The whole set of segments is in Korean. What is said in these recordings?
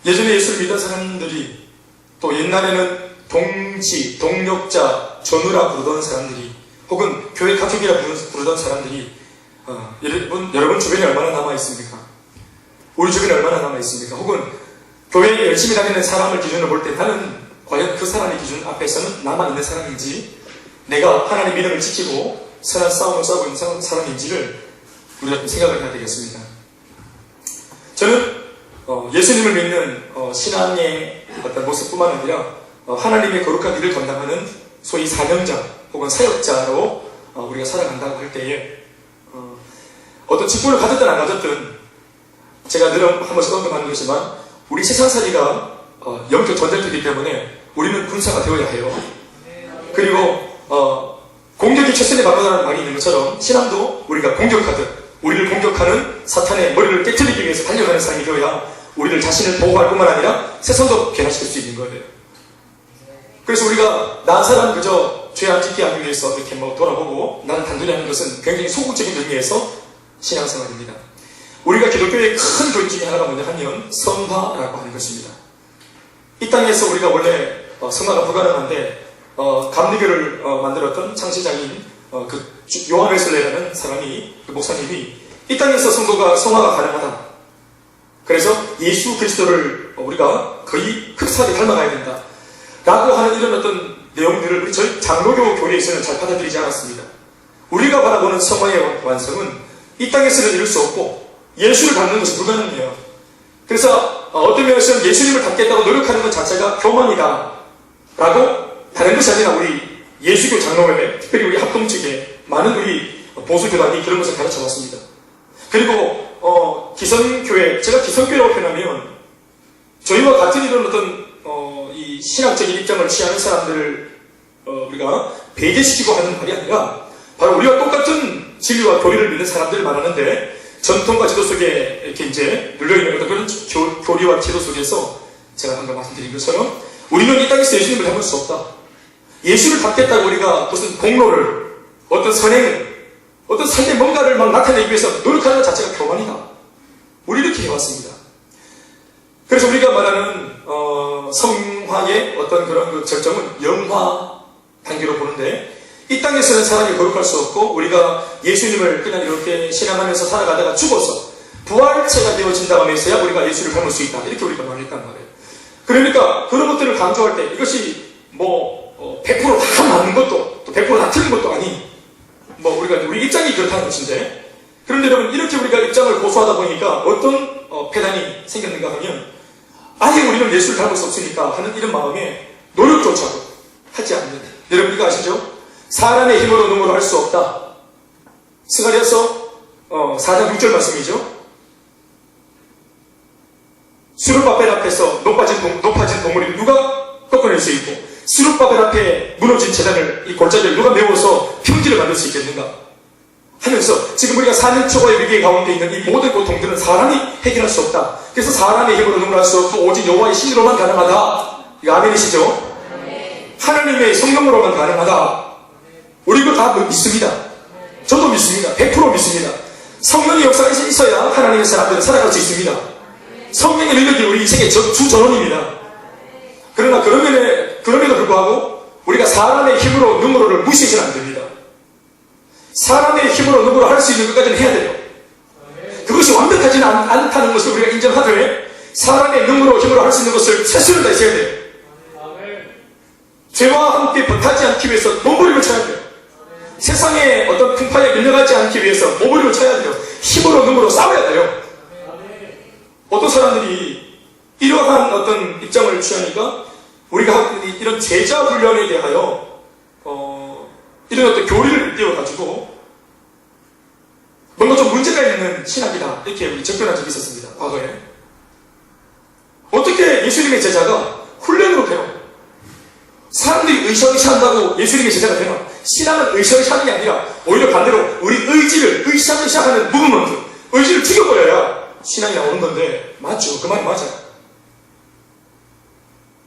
예전에 예수를 믿은 사람들이, 또 옛날에는 동지, 동력자, 전우라 부르던 사람들이, 혹은 교회 가족이라 부르던 사람들이 여러분 주변에 얼마나 남아있습니까? 우리 주변에 얼마나 남아있습니까? 혹은 교회에 열심히 다니는 사람을 기준으로 볼 때 나는 과연 그 사람의 기준 앞에서는 남아있는 사람인지, 내가 하나님의 믿음을 지키고 선한 싸움을 싸우고 있는 사람인지를 우리가 생각을 해야 되겠습니다. 저는 예수님을 믿는 신앙의 어떤 모습뿐만 아니라 하나님의 거룩한 일을 감당하는 소위 사명자 혹은 사역자로 우리가 살아간다고 할 때에 어떤 직분을 가졌든 안 가졌든, 제가 늘 한 번씩 언급하는 것이지만 우리 세상살이가 영적 전쟁터이기 때문에 우리는 군사가 되어야 해요. 그리고 공격이 최선의 방어라는 말이 있는 것처럼 신앙도 우리가 공격하듯 우리를 공격하는 사탄의 머리를 깨트리기 위해서 달려가는 사람이 되어야 우리를 자신을 보호할 뿐만 아니라 세상도 변화시킬 수 있는 거예요. 그래서 우리가 난 사람 그저 죄 안 짓게 하기 위해서 이렇게 돌아보고 나는 단둘이 하는 것은 굉장히 소극적인 의미에서 신앙생활입니다. 우리가 기독교의 큰 교리 중에 하나가 뭐냐 하면 성화라고 하는 것입니다. 이 땅에서 우리가 원래 성화가 불가능한데 감리교를 만들었던 창시자인 그 요한 웨슬레라는 사람이, 그 목사님이 이 땅에서 성화가 가능하다. 그래서 예수 그리스도를 우리가 거의 흡사하게 닮아가야 된다 라고 하는 이런 어떤 내용들을 저희 장로교 교리에서는 잘 받아들이지 않았습니다. 우리가 바라보는 성화의 완성은 이 땅에서는 이룰 수 없고 예수를 닮는 것이 불가능해요. 그래서 어떤 면에서는 예수님을 닮겠다고 노력하는 것 자체가 교만이다 라고, 다른 것이 아니라 우리 예수교 장로회, 특별히 우리 합동 측에 많은 우리 보수교단이 그런 것을 가르쳐 왔습니다. 그리고 기성교회, 제가 기성교회라고 표현하면 저희와 같은 이런 어떤 이 신학적인 입장을 취하는 사람들을 우리가 배제시키고 하는 말이 아니라 바로 우리와 똑같은 진리와 교리를 믿는 사람들을 말하는데, 전통과 지도 속에 이렇게 이제 눌려있는 그런 교리와 지도 속에서 제가 방금 말씀드린 것처럼 우리는 이 땅에서 예수님을 닮을 수 없다. 예수를 닮겠다고 우리가 무슨 공로를, 어떤 선행을, 어떤 삶의 뭔가를 막 나타내기 위해서 노력하는 것 자체가 교만이다. 우리 이렇게 해왔습니다. 그래서 우리가 말하는 성화의 어떤 그런 그 절정은 영화 단계로 보는데, 이 땅에서는 사람이 거룩할 수 없고 우리가 예수님을 그냥 이렇게 신앙하면서 살아가다가 죽어서 부활체가 되어진다고 하면서야 우리가 예수를 닮을 수 있다. 이렇게 우리가 말했단 말이에요. 그러니까 그런 것들을 강조할 때 이것이 100% 다 맞는 것도 또 100% 다 틀린 것도 아닌, 우리가 우리 입장이 그렇다는 것인데, 그런데 여러분 이렇게 우리가 입장을 고수하다 보니까 어떤 폐단이 생겼는가 하면, 아예 우리는 예수를 닮을 수 없으니까 하는 이런 마음에 노력조차도 하지 않는, 여러분 이거 아시죠? 사람의 힘으로 능으로 할 수 없다. 스가랴서 4장 6절 말씀이죠. 수룹바벨 앞에서 높아진 동물이 누가 꺾어낼 수 있고, 수룹바벨 앞에 무너진 재단을, 이 골짜기를 누가 메워서 평지를 만들 수 있겠는가 하면서, 지금 우리가 4년 초과의 위기 가운데 있는 이 모든 고통들은 사람이 해결할 수 없다. 그래서 사람의 힘으로 능으로 할 수 없고 오직 여호와의 신으로만 가능하다. 이거 아멘이시죠? 하나님의 성령으로만 가능하다. 우리 이거 다 믿습니다. 저도 믿습니다. 100% 믿습니다. 성령의 역사가 있어야 하나님의 사람들은 살아갈 수 있습니다. 성령의 능력이 우리 인생의 주전원입니다. 그러나 그럼에도 불구하고 우리가 사람의 힘으로 능으로를 무시해서는 안 됩니다. 사람의 힘으로 능으로 할 수 있는 것까지는 해야 돼요. 그것이 완벽하지는 않다는 것을 우리가 인정하되, 사람의 능으로 힘으로 할 수 있는 것을 최선을 다해서 해야 돼요. 죄와 함께 버타지 않기 위해서 몸부림을 쳐야 돼요. 세상의 어떤 풍파에 밀려가지 않기 위해서 몸부림을 쳐야 돼요. 힘으로 능으로 싸워야 돼요. 어떤 사람들이 이러한 어떤 입장을 취하니까 우리가 이런 제자 훈련에 대하여 이런 어떤 교리를 띄워가지고 뭔가 좀 문제가 있는 신학이다 이렇게 우리 접견한 적이 있었습니다. 과거에. 어떻게 예수님의 제자가 훈련으로 되나? 사람들이 의샤의샤한다고 예수님의 제자가 되나? 신앙은 의샤의샤하는 게 아니라 오히려 반대로 우리 의지를 의샤의샤하는 무브먼트, 의지를 죽여버려야 신앙이 나오는 건데, 맞죠? 그 말이 맞아요.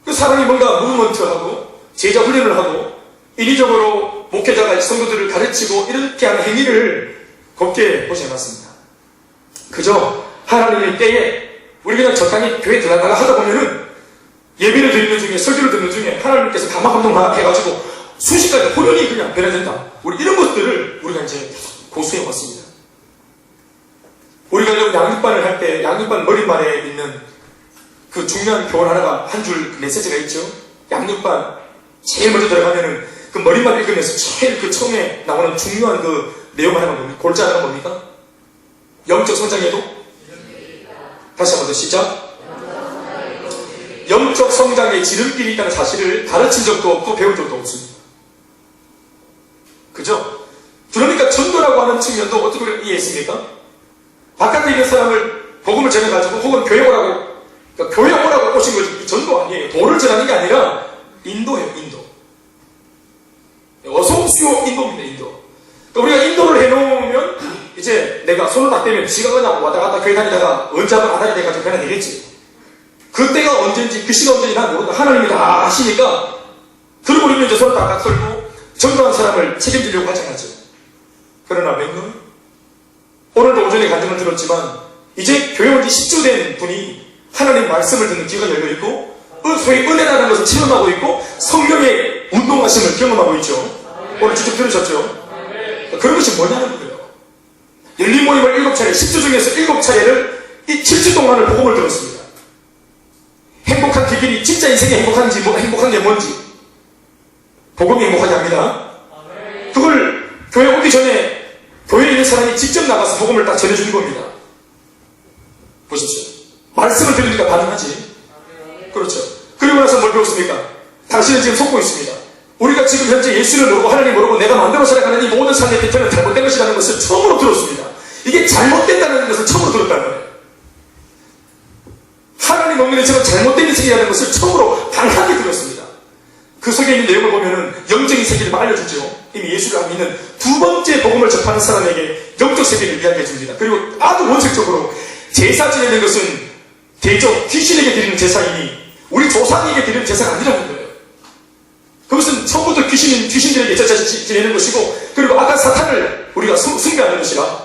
그 사람이 뭔가 무브먼트하고 제자 훈련을 하고 인위적으로 목회자가 성도들을 가르치고 이렇게 하는 행위를 곱게 보지 않았습니다. 그저 하나님의 때에 우리 그냥 적당히 교회 들어가다가 하다 보면은 예배를 드리는 중에, 설교를 듣는 중에 하나님께서 감화감동 해가지고 순식간에 혼연이 그냥 변화된다. 우리 이런 것들을 우리가 이제 고수해 왔습니다. 우리가 양육반을 할 때 양육반 머릿말에 있는 그 중요한 교훈 하나가 한 줄 메시지가 있죠. 양육반 제일 먼저 들어가면은 그 머릿말 읽으면서 제일 그 처음에 나오는 중요한 그 내용 하나가 뭡니까? 골자 하나가 뭡니까? 영적 성장에도 다시 한번 더 시작. 영적 성장에 지름길이 있다는 사실을 가르친 적도 없고 배운 적도 없습니다. 그죠? 그러니까 전도라고 하는 측면도 어떻게 이해했습니까? 바깥에 있는 사람을 복음을 전해가지고 혹은 교회 오라고, 그러니까 교회 오라고 오신 거지 전도 아니에요. 도를 전하는 게 아니라 인도예요. 인도. 어서 오시오 인도입니다. 인도. 그러니까 우리가 인도를 해놓으면 이제 내가 손을 딱 대면 지가 그냥 왔다 갔다 교회 다니다가 언제 한번 안 하게 돼가지고 그냥 되겠지. 그때가 언제인지 그 시가 언제인지 난 모르고 하나님이 다 아시니까 그러고 우리는 이제 손을 딱 들고 전도한 사람을 책임지려고 하지 않았죠. 그러나 맹금 오늘도 오전에 간증을 들었지만 이제 교회 온 지 10주 된 분이 하나님 말씀을 듣는 귀가 열려있고 소위 은혜라는 것을 체험하고 있고 성령의 운동하심을 경험하고 있죠. 오늘 직접 들으셨죠? 그런 것이 뭐냐는 거예요. 열린 모임을 7차례, 10주 중에서 7차례를 이 7주 동안을 복음을 들었습니다. 행복한 기길이 진짜 인생이 행복한지 행복한 게 뭔지 복음이 행복하게 합니다. 그걸 교회 오기 전에 교회에 있는 사람이 직접 나가서 복음을 딱 전해주는 겁니다. 보십시오. 말씀을 들으니까 반응하지. 그렇죠. 그리고 나서 뭘 배웠습니까? 당신은 지금 속고 있습니다. 우리가 지금 현재 예수를 모르고 하나님 모르고 내가 만들어 살아가는 이 모든 삶의 패턴은 잘못된 것이라는 것을 처음으로 들었습니다. 이게 잘못된다는 것을 처음으로 들었다는 거예요. 하나님 없는 인생은 잘못된 인생이라는 것을 처음으로 강하게 들었습니다. 그 속에 있는 내용을 보면은 영적인 세계를 막 알려주죠. 이미 예수를 믿는 두 번째 복음을 접하는 사람에게 영적 세계를 이야기해 줍니다. 그리고 아주 원칙적으로 제사 지내는 것은 대적 귀신에게 드리는 제사이니 우리 조상에게 드리는 제사가 아니라는 거예요. 그것은 처음부터 귀신들에게 제사 지내는 것이고 그리고 악한 사탄을 우리가 숭배하는 것이라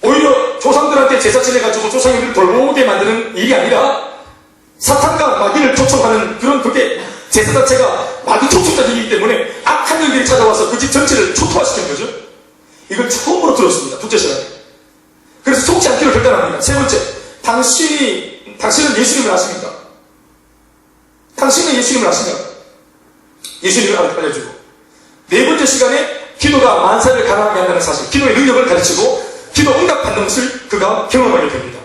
오히려 조상들한테 제사 지내가지고 조상이 우리를 돌보게 만드는 일이 아니라 사탄과 마귀를 초청하는 그런 그게 제사 자체가 마귀 초청자들이기 때문에 악한 영들이 찾아와서 그 집 전체를 초토화시키는 거죠. 이걸 처음으로 들었습니다. 둘째 시간에. 그래서 속지 않기를 결단합니다. 세 번째, 당신은 예수님을 아십니까? 당신은 예수님을 아십니까? 예수님을 알려주고 네 번째 시간에 기도가 만사를 가능하게 한다는 사실, 기도의 능력을 가르치고 기도 응답받는 것을 그가 경험하게 됩니다.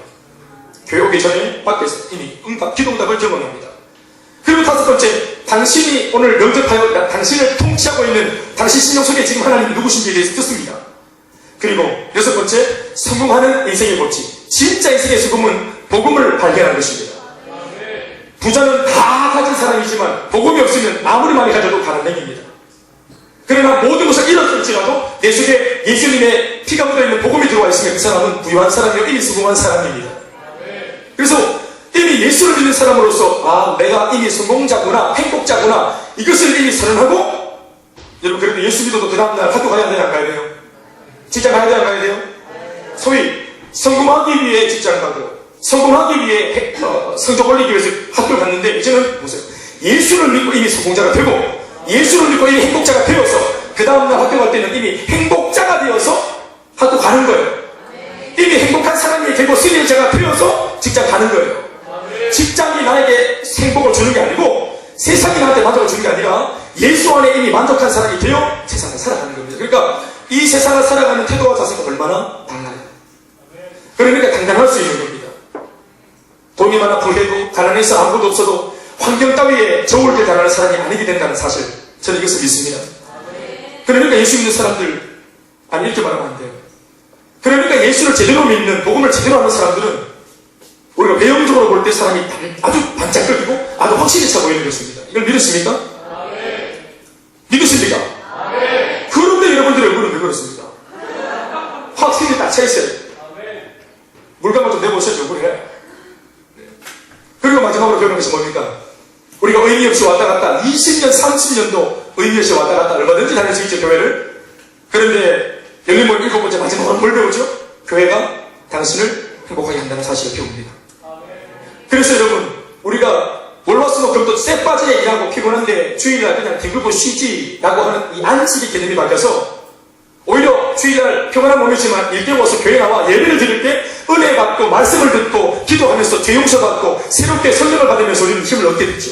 교회 오기 전에 밖에서 이미 기도 응답을 경험합니다. 그리고 다섯 번째, 당신이 오늘 면접하여 당신을 통치하고 있는 당신 신령 속에 지금 하나님이 누구신지에 대해서 듣습니다. 그리고 여섯 번째, 성공하는 인생의 법칙. 진짜 인생의 성공은 복음을 발견하는 것입니다. 부자는 다 가진 사람이지만 복음이 없으면 아무리 많이 가져도 가난행입니다. 그러나 모든 것을 잃었을지라도 내 속에 예수님의 피가 묻어있는 복음이 들어와 있으면 그 사람은 부유한 사람이요 이미 성공한 사람입니다. 그래서 이미 예수를 믿는 사람으로서 내가 이미 성공자구나 행복자구나 이것을 이미 선언하고 여러분 그런데 예수 믿어도 그 다음날 학교 가야 되냐 안 가야 돼요? 직장 가야 되냐 안 가야 돼요? 소위 성공하기 위해 직장 가고 성공하기 위해 성적 올리기 위해서 학교를 갔는데 이제는 보세요. 예수를 믿고 이미 성공자가 되고 예수를 믿고 이미 행복자가 되어서 그 다음날 학교 갈 때는 이미 행복자가 되어서 학교 가는 거예요. 이미 행복한 사람이 되고 승리자가 되어서 직장 가는 거예요. 직장이 나에게 행복을 주는 게 아니고 세상이 나한테 만족을 주는 게 아니라 예수 안에 이미 만족한 사람이 되어 세상을 살아가는 겁니다. 그러니까 이 세상을 살아가는 태도와 자세가 얼마나 달라요. 그러니까 당당할 수 있는 겁니다. 돈이 많아 부해도 가난해서 아무것도 없어도 환경 따위에 저울 때 당하는 사람이 아니게 된다는 사실 저는 이것을 믿습니다. 그러니까 예수 믿는 사람들 아니 이렇게 말하면 안 돼요. 그러니까 예수를 제대로 믿는 복음을 제대로 하는 사람들은 우리가 배경적으로 볼 때 사람이 아주 반짝거리고 아주 확실히 차 보이는 것입니다. 이걸 믿으십니까? 믿으십니까? 그런데 여러분들의 얼굴은 왜 그렇습니까? 확실히 딱 차 있어요. 물감을 좀 내보셔야죠. 그래. 그리고 마지막으로 배우는 것이 뭡니까? 우리가 의미 없이 왔다 갔다 20년, 30년도 의미 없이 왔다 갔다 얼마든지 다닐 수 있죠, 교회를. 그런데 열린 모임 7번째 마지막으로 뭘 배우죠? 교회가 당신을 행복하게 한다는 사실을 배웁니다. 그래서 여러분, 우리가 월화수목금도 쎄 빠지게 일하고 피곤한데 주일날 그냥 뒹굴고 쉬지라고 하는 이 안식의 개념이 바뀌어서 오히려 주일날 평안한 몸이지만 일찍 와서 교회 나와 예배를 드릴 때 은혜 받고 말씀을 듣고 기도하면서 죄 용서 받고 새롭게 성령을 받으면서 우리는 힘을 얻게 됐죠.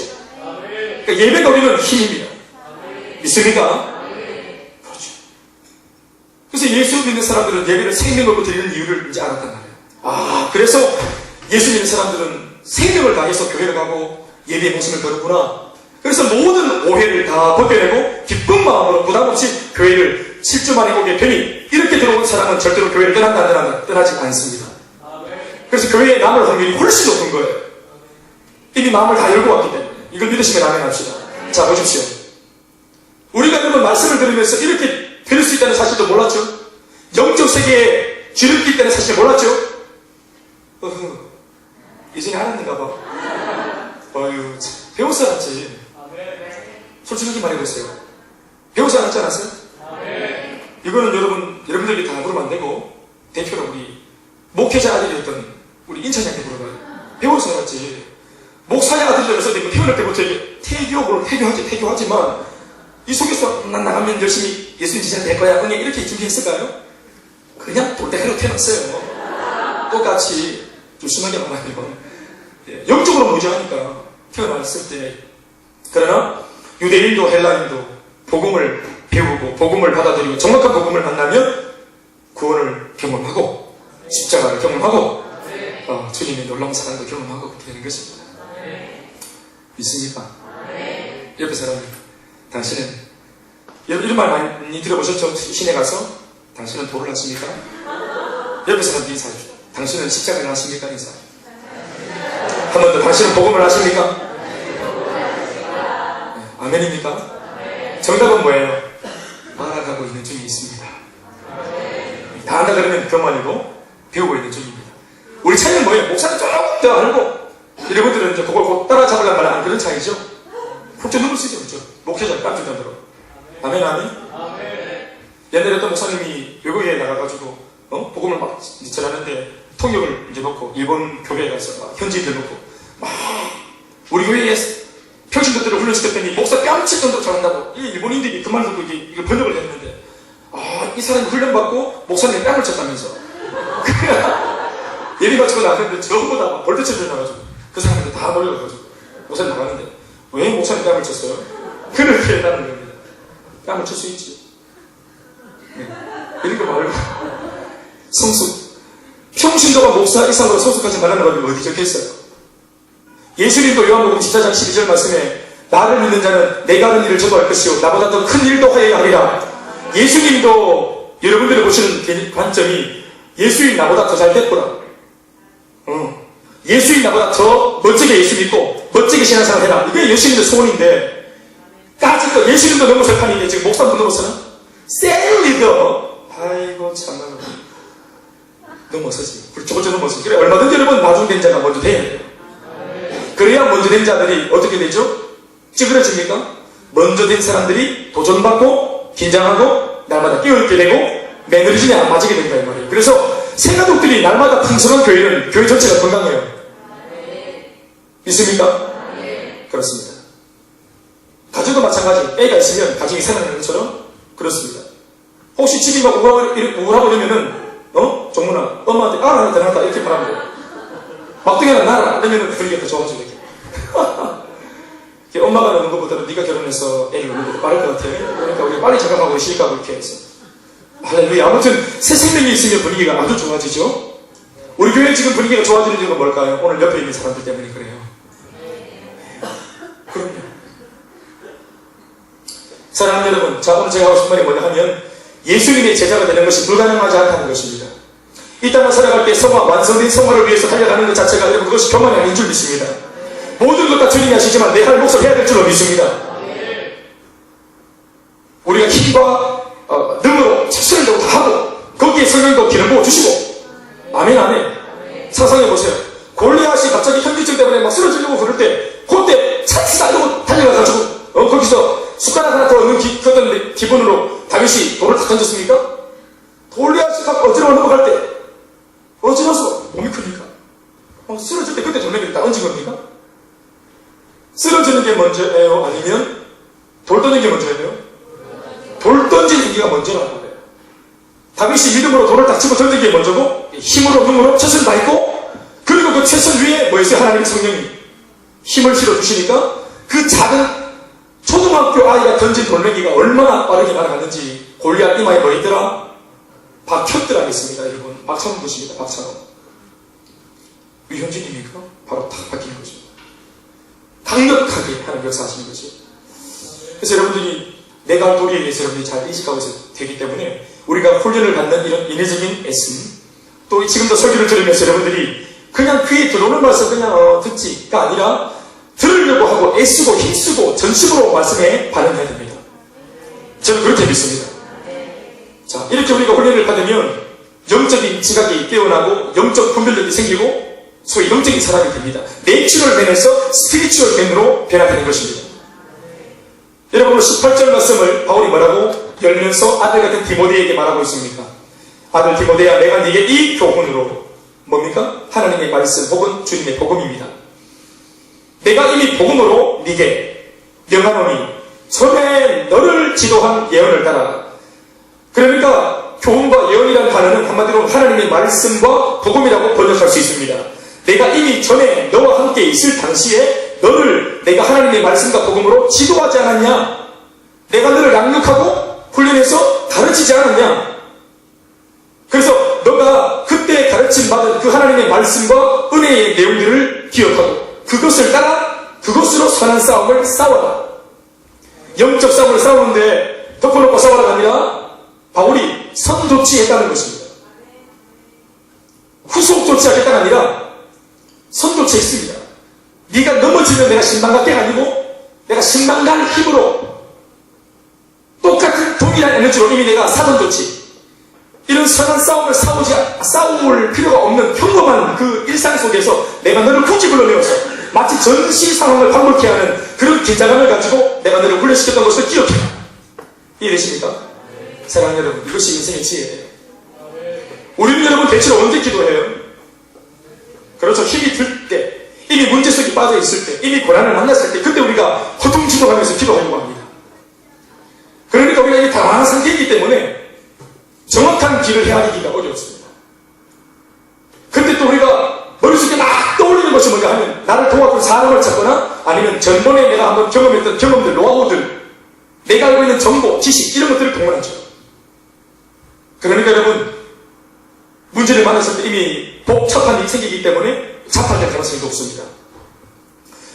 그러니까 예배가 우리는 힘입니다. 믿습니까? 그렇죠. 그래서 예수 믿는 사람들은 예배를 생명 걸고 드리는 이유를 이제 알았단 말이에요. 그래서 예수 믿는 사람들은 생명을 다해서 교회를 가고 예배의 모습을 거는구나. 그래서 모든 오해를 다 벗겨내고 기쁜 마음으로 부담없이 교회를 7주 만에 오게 되니 이렇게 들어온 사람은 절대로 교회를 떠나지 않습니다. 그래서 교회에 남을 확률이 훨씬 높은 거예요. 이미 마음을 다 열고 왔기 때문에. 이걸 믿으시면 아멘 합시다. 자, 보십시오. 우리가 여러분 말씀을 들으면서 이렇게 될 수 있다는 사실도 몰랐죠? 영적 세계에 쥐를 낀다는 사실 몰랐죠? 이전에 알았는가 봐. 어휴, 배워서 알았지. 솔직하게 말해보세요. 배워서 알았지 않았어요? 이거는 여러분들에게 다 물으면 안 되고, 대표로 우리 목회자 아들이었던 우리 인천이한테 물어봐요. 배워서 알았지. 목사의 아들이라서 내가 태어날 때부터 태교하지만, 이 속에서 난 나가면 열심히 예수님 지지자 될 거야. 그냥 이렇게 준비했을까요? 그냥 돌대가리로 태어났어요. 똑같이 조심하게 말하면 영적으로 무지하니까 태어났을 때. 그러나 유대인도 헬라인도 복음을 배우고 복음을 받아들이고 정확한 복음을 만나면 구원을 경험하고 십자가를 경험하고 주님의 놀라운 사랑도 경험하고 그렇게 되는 것입니다. 믿습니까? 옆에 사람이 당신은 이런 말 많이 들어보셨죠? 시내 가서 당신은 도를 하십니까? 옆에 사람도 인사해주죠. 당신은 십자가를 하십니까? 인사. 한 번 더, 당신은 복음을 하십니까? 네, 아멘입니까? 정답은 뭐예요? 알아가고 있는 중에 있습니다. 다 안다 그러면 교만이고 배우고 있는 중입니다. 우리 차이는 뭐예요? 목사는 조금 더 알고 여러분들은 이제 그걸 곧 따라잡으려면 말하는 그런 차이죠. 훌쩍 눈을 쓰죠. 그렇죠? 목회자 깜짝 놀라고. 아멘, 아멘? 옛날에 어떤 목사님이 외국에 나가가지고 복음을 막 전하는데 통역을 이제 놓고 일본 교회에 가서 막 현지인들 놓고 막 우리 교회에 평신도들을 훈련시켰더니 목사 뺨칠 정도로 잘한다고 이 일본인들이 그 말 듣고 이걸 번역을 했는데 이 사람이 훈련받고 목사님이 뺨을 쳤다면서 예비 마치고 나갔는데 전부 다 벌떼처럼 나가지고 그 사람한테 다 몰려가가지고 목사님 나가는데 왜 목사님 뺨을 쳤어요? 그렇게 해달라는 겁니다. 뺨을 칠 수 있지. 네. 이렇게 말고 성숙 평신도가 목사 이상으로 성숙하지 말라는 법이 어디 적혀있어요? 예수님도 요한복음 14장 12절 말씀에 나를 믿는 자는 내가 하는 일을 저도 할 것이요 나보다 더 큰 일도 하여야 하리라. 예수님도 여러분들이 보시는 관점이 예수인 나보다 더 잘 됐구나. 예수인 나보다 더 멋지게 예수 믿고 멋지게 신앙생활 해라. 이게 예수님의 소원인데 까짓거 예수님도 넘어설 판인데 지금 목사도 넘어서나? 셀리더 아이고 참말로 넘어서지. 저거 넘어서지. 그래 얼마든지 여러분 나중된 자가 먼저 돼야 돼요. 그래야 먼저 된 자들이 어떻게 되죠? 찌그러집니까? 먼저 된 사람들이 도전받고 긴장하고 날마다 끼어있게 되고 매너리즘에 안 맞게 된다 이 말이에요. 그래서 생가족들이 날마다 풍성한 교회는 교회 전체가 건강해요. 믿습니까? 그렇습니다. 가정도 마찬가지. 애가 있으면 가정이 살아나는 것처럼 그렇습니다. 혹시 집이 막 우울하고 이러면은 정문아 엄마한테 하나 더 낫다 이렇게 말하면 돼요. 막둥이 하나 낳아라 이러면 분위기가 더 좋아지고 엄마가 넣는 것보다는 네가 결혼해서 애를 낳는 것도 빠를 것 같아. 그러니까 우리가 빨리 자각하고 있으니까 그렇게 해서 할렐루야. 아무튼 새 생명이 있으면 분위기가 아주 좋아지죠. 우리 교회 지금 분위기가 좋아지는 이유가 뭘까요? 오늘 옆에 있는 사람들 때문에 그래요. 그럼요. 사랑하는 여러분, 자 오늘 제가 하고 싶은 말이 뭐냐 하면 예수님의 제자가 되는 것이 불가능하지 않다는 것입니다. 이 땅을 살아갈 때 완성된 성화를 위해서 달려가는 것 자체가 여러분 그것이 교만이 아닌 줄 믿습니다. 모든 것 다 주님이 하시지만 내 할 몫을 해야 될 줄로 믿습니다. 우리가 힘과 능으로 최선을 다하고 다 하고 거기에 성령도 기름 부어 주시고 아멘 아멘. 상상해보세요. 골리앗이 갑자기 현기증 때문에 막 쓰러지려고 그럴 때 그때 찬스다 이러고 달려가가지고 거기서 숟가락 하나 더 얻는 기분으로 다윗이 돌을 다 던졌습니까? 골리앗이 딱 어지러워 넘어갈 때 어지러워서 몸이 크니까 던진 겁니까? 쓰러지는 게 먼저예요? 아니면 돌 던지는 게 먼저예요? 돌 던지는 게 먼저라는 거예요. 다윗이 믿음으로 돌을 딱 치고 던진 게 먼저고, 힘으로 눈으로 최선을 다했고, 그리고 그 최선 위에 뭐였어요? 하나님의 성령이 힘을 실어주시니까 그 작은 초등학교 아이가 던진 돌멩이가 얼마나 빠르게 날아갔는지 골리앗 이마에 뭐 있더라? 박혔더라 했습니다. 여러분, 박찬원 보십니다. 박찬원. 위헌진입니까? 바로 탁 박히는 거죠. 강력하게 하는 역사하시는 거죠. 그래서 여러분들이 내가 도리에 대해서 여러분들이 잘 인식하고 있어야 되기 때문에 우리가 훈련을 받는 이런 인내적인 애씀, 또 지금도 설교를 들으면서 여러분들이 그냥 귀에 들어오는 말씀 그냥 듣지가 아니라 들으려고 하고 애쓰고 힘쓰고 전심으로 말씀에 반응해야 됩니다. 저는 그렇게 믿습니다. 자, 이렇게 우리가 훈련을 받으면 영적인 지각이 깨어나고 영적 분별력이 생기고 소위 영적인 사람이 됩니다. 내추럴 맨에서 스피리추얼 맨으로 변화되는 것입니다. 여러분 18절 말씀을 바울이 뭐라고 열면서 아들 같은 디모데에게 말하고 있습니까? 아들 디모데야, 내가 네게 이 교훈으로 뭡니까? 하나님의 말씀 혹은 주님의 복음입니다. 내가 이미 복음으로 네게 명하노니 전에 너를 지도한 예언을 따라. 그러니까 교훈과 예언이라는 단어는 한마디로 하나님의 말씀과 복음이라고 번역할 수 있습니다. 내가 이미 전에 너와 함께 있을 당시에 너를 내가 하나님의 말씀과 복음으로 지도하지 않았냐? 내가 너를 양육하고 훈련해서 가르치지 않았냐? 그래서 너가 그때 가르침 받은 그 하나님의 말씀과 은혜의 내용들을 기억하고 그것을 따라 그것으로 선한 싸움을 싸워라. 영적 싸움을 싸우는데 덮어놓고 싸워라가 아니라 바울이 선조치했다는 것입니다. 후속 조치하겠다가 아니라 선조치했습니다. 네가 넘어지면 내가 신방갈게가 아니고 내가 신방갈 힘으로 똑같은 동일한 에너지로 이미 내가 사전조치, 이런 선한 싸움을 싸울 필요가 없는 평범한 그 일상 속에서 내가 너를 굳이 불러내어서 마치 전시 상황을 방불케 하는 그런 긴장감을 가지고 내가 너를 훈련시켰던 것을 기억해라. 이해되십니까? 사랑하는 여러분, 이것이 인생의 지혜예요. 우리는 여러분 대체로 언제 기도해요? 그렇죠. 힘이 들 때, 이미 문제 속에 빠져 있을 때, 이미 고난을 만났을 때, 그때 우리가 허둥지둥하면서 기도하려고 합니다. 그러니까 우리가 이 당황한 상태이기 때문에 정확한 길을 헤아리기가 어렵습니다. 근데 또 우리가 머릿속에 막 떠올리는 것이 뭔가 하면 나를 도와줄 사람을 찾거나 아니면 전번에 내가 한번 경험했던 경험들, 노하우들, 내가 알고 있는 정보, 지식 이런 것들을 동원하죠. 그러니까 여러분 문제를 만났을 때 이미 복잡한 일이 생기기 때문에 자판될 가능성이 높습니다.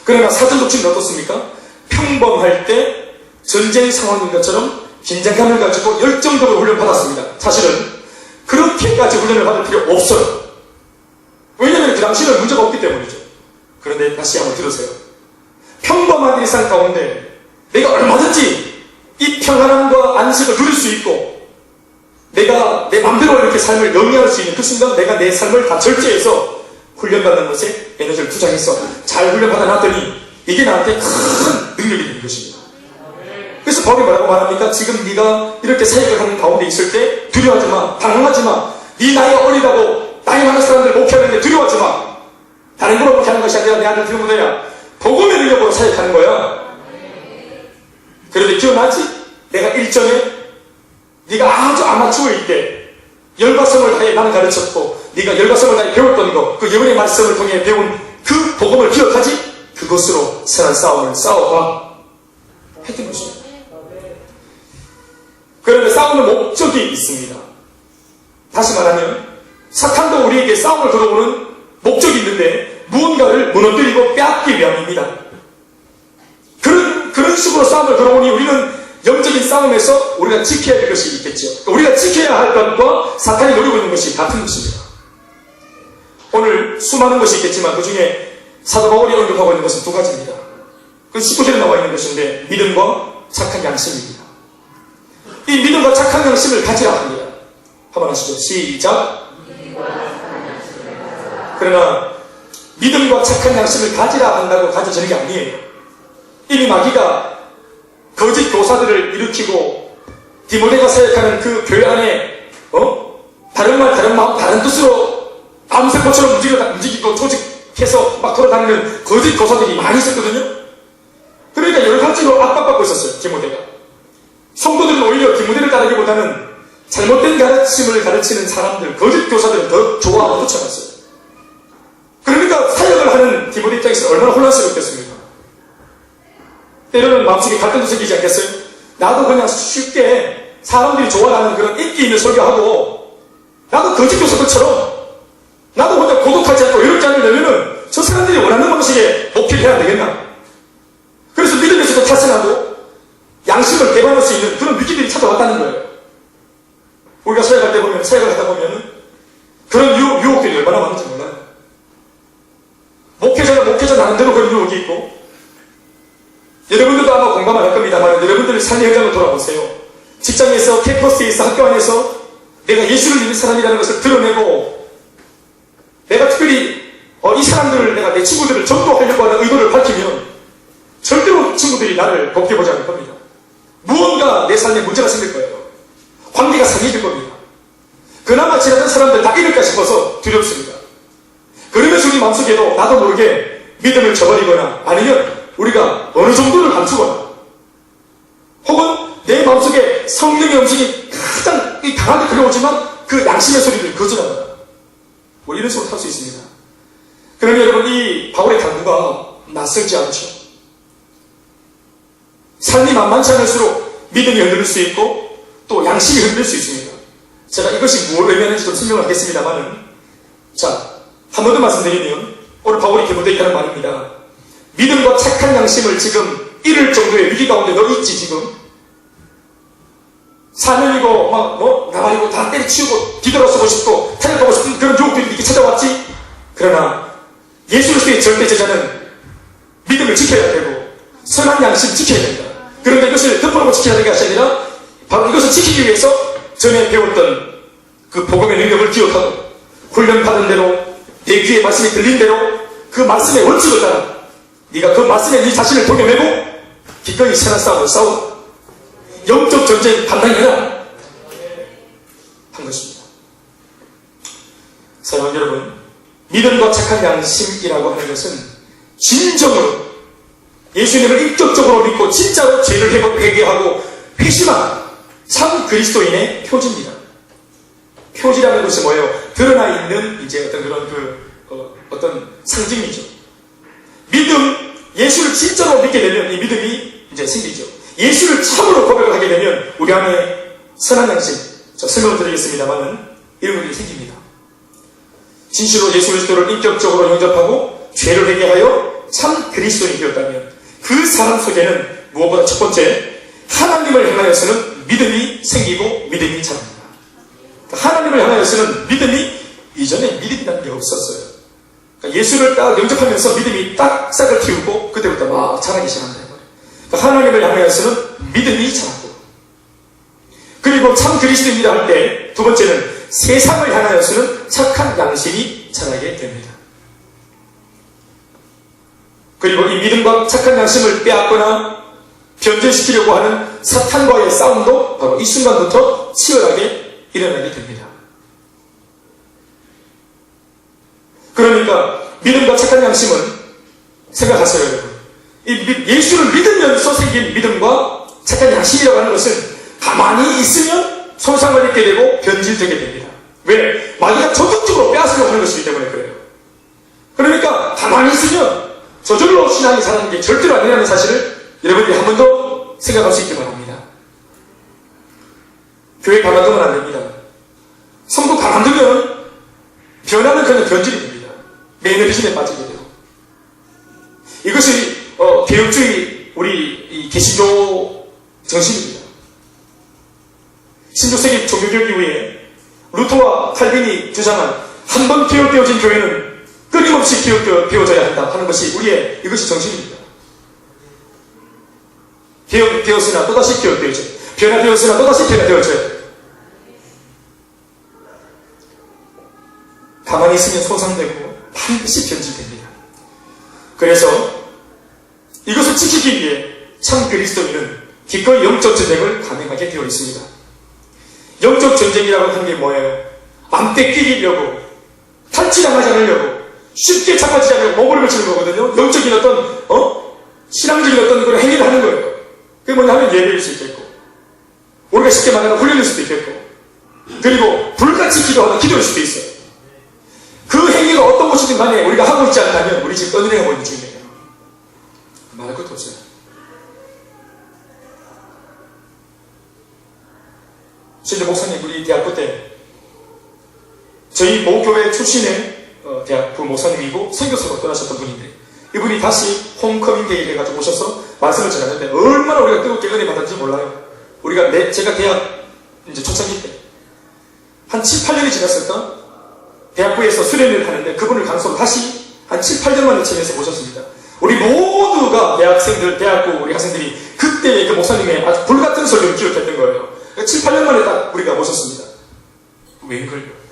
그러나 사전독침은 어떻습니까? 평범할 때 전쟁 상황인 것처럼 긴장감을 가지고 열정적으로 훈련받았습니다. 사실은 그렇게까지 훈련을 받을 필요 없어요. 왜냐하면 그 당시에는 문제가 없기 때문이죠. 그런데 다시 한번 들으세요. 평범한 일상 가운데 내가 얼마든지 이 평안함과 안식을 누릴 수 있고 내가 내 맘대로 이렇게 삶을 영위할 수 있는 그 순간 내가 내 삶을 다 절제해서 훈련받는 것에 에너지를 투자해서 잘 훈련받아 놨더니 이게 나한테 큰 능력이 되는 것입니다. 그래서 바울이 뭐라고 말합니까? 지금 네가 이렇게 사역을 하는 가운데 있을 때 두려워하지 마, 당황하지 마. 네 나이가 어리다고 나이 많은 사람들 목회하는데 두려워하지 마. 다른 걸로 목회하는 것이 아니라 내 아들 디모데야, 복음의 능력으로 사역하는 거야. 그런데 기억나지? 내가 일전에 네가 아주 아마추어일 때 열과성을 다해 나는 가르쳤고 네가 열과성을 다해 배웠던 거, 그 예언의 말씀을 통해 배운 그 복음을 기억하지? 그것으로 선한 싸움을 싸워봐 했던 것입니다. 그런데 싸우는 목적이 있습니다. 다시 말하면 사탄도 우리에게 싸움을 걸어오는 목적이 있는데 무언가를 무너뜨리고 빼앗기 위함입니다. 그런 식으로 싸움을 걸어오니 우리는 영적인 싸움에서 우리가 지켜야 될 것이 있겠죠. 우리가 지켜야 할 것과 사탄이 노리고 있는 것이 같은 것입니다. 오늘 수많은 것이 있겠지만 그 중에 사도 바울이 언급하고 있는 것은 두 가지입니다. 그 19절에 나와 있는 것인데 믿음과 착한 양심입니다. 이 믿음과 착한 양심을 가지라 합니다. 한번 하시죠. 시작. 그러나 믿음과 착한 양심을 가지라 한다고 가져지는 게 아니에요. 이미 마귀가 거짓 교사들을 일으키고 디모데가 사역하는 그 교회 안에 다른 말 다른 마음 다른 뜻으로 암세포처럼 움직이고 조직 해서 막 돌아다니는 거짓 교사들이 많이 있었거든요. 그러니까 여러 가지로 압박받고 있었어요, 디모데가. 성도들은 오히려 디모데를 따르기보다는 잘못된 가르침을 가르치는 사람들, 거짓 교사들은 더 좋아하고 쫓아갔어요. 그러니까 사역을 하는 디모데 입장에서 얼마나 혼란스럽겠습니까? 때로는 마음속에 갈등도 생기지 않겠어요? 나도 그냥 쉽게 사람들이 좋아하는 그런 인기 있는 설교하고 나도 거짓 교사들처럼 나도 혼자 고독하지 않고 외롭지 않으려면은 저 사람들이 원하는 방식의 목표를 해야 되겠나? 그래서 믿음에서도 탈선하고 양심을 개발할 수 있는 그런 위기들이 찾아왔다는 거예요. 우리가 사역할 때 보면, 사역을 하다 보면은 그런 유혹들이 얼마나 많은지 몰라요. 목회자는 목회자 나름대로 그런 유혹이 있고, 여러분들도 아마 공감을 할 겁니다만, 여러분들의 삶의 현장을 돌아보세요. 직장에서, 캠퍼스에서, 학교 안에서 내가 예수를 믿는 사람이라는 것을 드러내고, 내가 특별히 이 사람들을, 내가 내 친구들을 전도하려고 하는 의도를 밝히면 절대로 친구들이 나를 곱게 보지 않을 겁니다. 무언가 내 삶에 문제가 생길 거예요. 관계가 상해질 겁니다. 그나마 지나던 사람들 다 잃을까 싶어서 두렵습니다. 그러면서 우리 마음속에도 나도 모르게 믿음을 저버리거나 아니면 우리가 어느 정도를 감추거나 혹은 내 마음속에 성령의 음성이 가장 강하게 들려오지만 그 양심의 소리를 거절한다. 뭐 이런 식으로 할 수 있습니다. 그러면 여러분, 이 바울의 당부가 낯설지 않죠. 삶이 만만치 않을수록 믿음이 흔들릴 수 있고 또 양심이 흔들릴 수 있습니다. 제가 이것이 뭘 의미하는지 좀 설명을 하겠습니다만은, 자, 한 번 더 말씀드리면 오늘 바울이 디모데에게 하는 말입니다. 믿음과 착한 양심을 지금 잃을 정도의 위기 가운데 너 있지. 지금 사명이고 막 나발이고 다 때려치우고 뒤돌아서고 싶고 타격하고 싶은 그런 유혹들이 이렇게 찾아왔지. 그러나 예수 그리스도의 절대 제자는 믿음을 지켜야 되고 선한 양심을 지켜야 된다. 그런데 이것을 덮어놓고 지켜야 되는 것이 아니라 바로 이것을 지키기 위해서 전에 배웠던 그 복음의 능력을 기억하고 훈련받은 대로 내 귀에 말씀이 들린 대로 그 말씀의 원칙을 따라 네가 그 말씀에 네 자신을 동요매고 기꺼이 선한 싸움을 싸우고 영적 전쟁 감당해라 한 것입니다. 사랑하는 여러분, 믿음과 착한 양심이라고 하는 것은 진정으로 예수님을 인격적으로 믿고 진짜로 죄를 회개하고 회심한 참 그리스도인의 표지입니다. 표지라는 것이 뭐예요? 드러나 있는 이제 어떤 그런 어떤 상징이죠. 믿음, 예수를 진짜로 믿게 되면 이 믿음이 이제 생기죠. 예수를 참으로 고백을 하게 되면 우리 안에 선한 양심, 자, 설명을 드리겠습니다만은 이런 것들이 생깁니다. 진실로 예수 그리스도를 인격적으로 영접하고 죄를 회개하여 참 그리스도인이 되었다면 그 사람 속에는 무엇보다 첫 번째, 하나님을 향하여서는 믿음이 생기고 믿음이 자랍니다. 하나님을 향하여서는 믿음이 이전에 믿음이라는 게 없었어요. 그러니까 예수를 딱 영접하면서 믿음이 딱 싹을 틔우고 그때부터 막 자라기 시작한다. 그러니까 하나님을 향하여서는 믿음이 자라고, 그리고 참 그리스도인이라 할 때 두 번째는 세상을 향하여서는 착한 양심이 자라게 됩니다. 그리고 이 믿음과 착한 양심을 빼앗거나 변절시키려고 하는 사탄과의 싸움도 바로 이 순간부터 치열하게 일어나게 됩니다. 그러니까 믿음과 착한 양심은 생각하세요, 여러분. 이 예수를 믿으면서 생긴 믿음과 착한 양심이라고 하는 것은 가만히 있으면 손상을 입게 되고 변질되게 됩니다. 왜? 마귀가 적극적으로 빼앗으려고 하는 것이기 때문에 그래요. 그러니까 가만히 있으면 저절로 신앙이 자라는 게 절대로 아니라는 사실을 여러분들이 한 번 더 생각할 수 있기 바랍니다. 교회 가만두면 안 됩니다. 성도 가만두면 변화는 그냥 변질이 됩니다. 매너리즘에 빠지게 돼요. 이것이 개혁주의 우리 이 개신교 정신입니다. 16세기 종교개혁 이후에 루터와 칼빈이 주장한 한 번 개혁되어진 교회는 끊임없이 개혁되어져야 한다 하는 것이 우리의 이것이 정신입니다. 개혁되었으나 또다시 개혁되어져요. 변화되었으나 또다시 변화되어져요. 가만히 있으면 손상되고 반드시 변질됩니다. 그래서 이것을 지키기 위해 참 그리스도인은 기꺼이 영적 전쟁을 감행하게 되어 있습니다. 영적 전쟁이라고 하는 게 뭐예요? 안 뺏기려고, 탈취당하지 않으려고, 쉽게 착각하지 않고 몸부림을 치는 거거든요. 영적인 어떤 신앙적인 어떤 그런 행위를 하는 거예요. 그게 뭐냐면 예배일 수 있겠고, 우리가 쉽게 말하면 훈련일 수도 있겠고, 그리고 불같이 기도하는 기도일 수도 있어요. 그 행위가 어떤 것이든 간에 우리가 하고 있지 않다면 우리 지금 떠들어가고 있는 중이에요. 말할 것도 없어요. 실제 목사님, 우리 대학교 때 저희 모교회 출신의 대학부 목사님이고 선교사로 떠나셨던 분인데, 이분이 다시 홈커밍 데이를 해가지고 오셔서 말씀을 전하는데 얼마나 우리가 뜨겁게 은혜 받았는지 몰라요. 제가 대학 이제 초창기 때 한 7, 8년이 지났을까? 대학부에서 수련회를 하는데 그분을 강소로 다시 한 7, 8년 만에 체험해서 모셨습니다. 우리 모두가 대학생들, 대학부 우리 학생들이 그때의 그 목사님의 아주 불같은 설교를 기억했던 거예요. 7, 8년 만에 딱 우리가 모셨습니다. 웬걸요?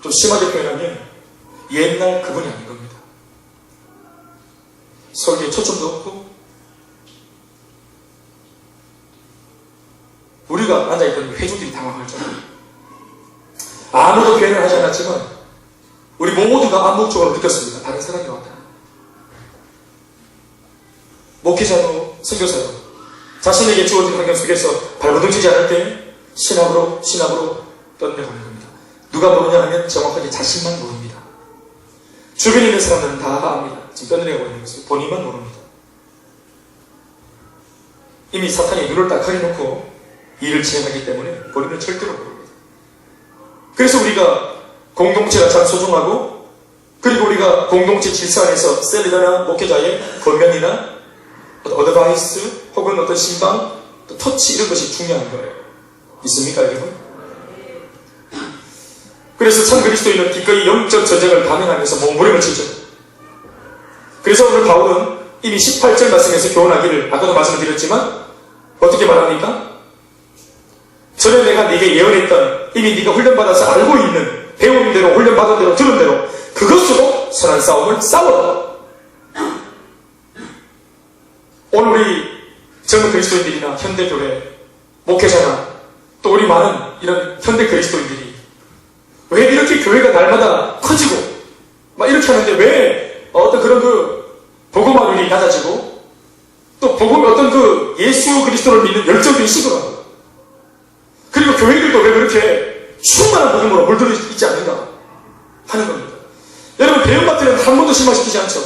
좀 심하게 표현하면 옛날 그분이 아닌 겁니다. 설교에 초점도 없고, 우리가 앉아있던 회중들이 당황할 정도로 아무도 표현을 하지 않았지만 우리 모두가 암묵적으로 느꼈습니다. 다른 사람이 왔다. 목회자로 선교사로 자신에게 주어진 환경 속에서 발버둥치지 않을 때 신학으로 떠내려가는 겁니다. 누가 모르냐 하면 정확하게 자신만 모릅니다. 주변에 있는 사람들은 다 압니다. 지금 떠내려가고 있는 것을 본인만 모릅니다. 이미 사탄이 눈을 딱 가려놓고 일을 진행하기 때문에 본인은 절대로 모릅니다. 그래서 우리가 공동체가 참 소중하고, 그리고 우리가 공동체 질서 안에서 셀리더나 목회자의 권면이나 어드바이스 혹은 어떤 신방, 터치 이런 것이 중요한 거예요. 있습니까, 여러분? 그래서 참 그리스도인은 기꺼이 영적 전쟁을 감행하면서 몸부림을 치죠. 그래서 오늘 바울은 이미 18절 말씀에서 교훈하기를 아까도 말씀을 드렸지만 어떻게 말합니까? 전에 내가 네게 예언했던, 이미 네가 훈련받아서 알고 있는, 배운 대로 훈련받은 대로 들은 대로 그것으로 선한 싸움을 싸워라. 오늘 우리 젊은 그리스도인들이나 현대교회 목회자나 또 우리 많은 이런 현대 그리스도인들이 왜 이렇게 교회가 날마다 커지고 막 이렇게 하는데 왜 어떤 그런 복음화율이 낮아지고 또 어떤 예수 그리스도를 믿는 열정들이 식어가고, 그리고 교회들도 왜 그렇게 충만한 복음으로 물들어 있지 않는가 하는 겁니다. 여러분, 대형마트는 한 번도 실망시키지 않죠.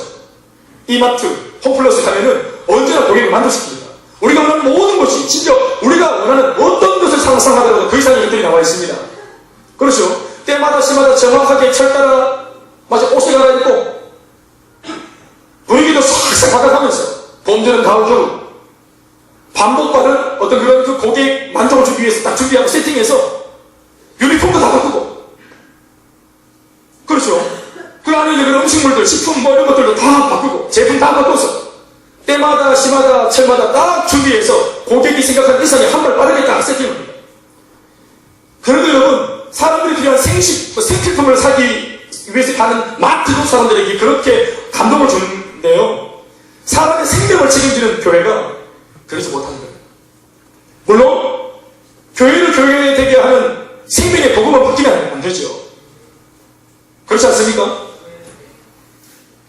이마트, 홈플러스 가면은 언제나 고객을 만족시킵니다. 우리가 원하는 모든 것이, 진짜 우리가 원하는 어떤 것을 상상하더라도 그 이상의 것들이 나와 있습니다. 그렇죠? 때마다 시마다 정확하게 철따라 옷을 갈아입고 분위기도 싹싹 바꿔가면서 봄, 여름, 가을, 겨울 반복받은 어떤 그런 고객 만족을 주기 위해서 딱 준비하고 세팅해서 유니폼도 다 바꾸고, 그렇죠? 그 안에 있는 그런 음식물들, 식품 이런 것들도 다 바꾸고 제품 다 바꿔서 때마다 시마다 철마다 딱 준비해서 고객이 생각하는 이상의 한 발 빠르게 딱 세팅합니다. 그런데 여러분, 사람들이 필요한 생필품을 사기 위해서 가는 마트도 사람들에게 그렇게 감동을 주는데요, 사람의 생명을 책임지는 교회가 그러지 못하는 거예요. 물론 교회를 교회 되게 하는 생명의 복음을 바뀌면 안 되죠. 그렇지 않습니까?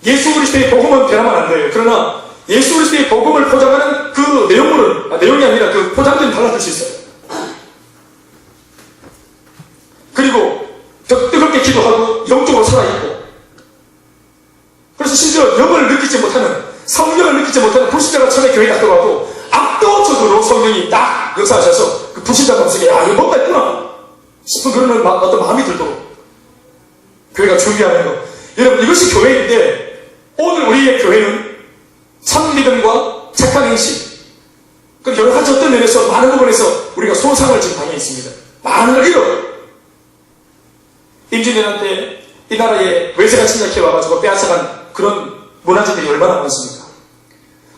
예수 그리스도의 복음은 변하면 안 돼요. 그러나 예수 그리스도의 복음을 포장하는 그 내용물은, 내용이 아니라 그 포장들은 달라질 수 있어요. 그리고 더 뜨겁게 기도하고 영적으로 살아있고, 그래서 심지어 영을 느끼지 못하는, 성령을 느끼지 못하는 불신자가 처음에 교회에 딱 들어가고 압도적으로 성령이 딱 역사하셔서 그 불신자 마음속에 이거 뭔가 있구나 싶은 그런 어떤 마음이 들도록 교회가 준비하는 것. 여러분, 이것이 교회인데 오늘 우리의 교회는 참 믿음과 착한 행실, 그리고 여러 가지 어떤 면에서 많은 부분에서 우리가 소상을 지금 당해 있습니다. 많은 걸 잃어요. 임진왜란 때 이 나라에 외세가 침략해 와가지고 빼앗아간 그런 문화재들이 얼마나 많습니까?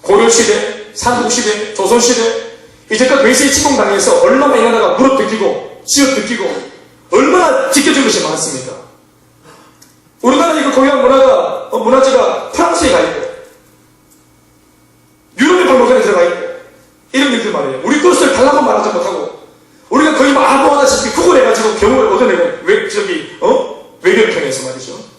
고려시대, 삼국시대, 조선시대, 이제껏 외세에 침공당해서 얼마나 이 나라가 무릎뜯기고 쥐어뜯기고 얼마나 지켜준 것이 많습니까? 우리나라 이거 고유한 문화재가 프랑스에 가 있고 유럽의 박물관에 들어가 있고 이런 일들 말이에요. 우리 것을 달라고 말하지 못하고 우리가 거의 아부하다시피 구걸해가지고 경험을 얻어내고 외교를 통해서 말이죠.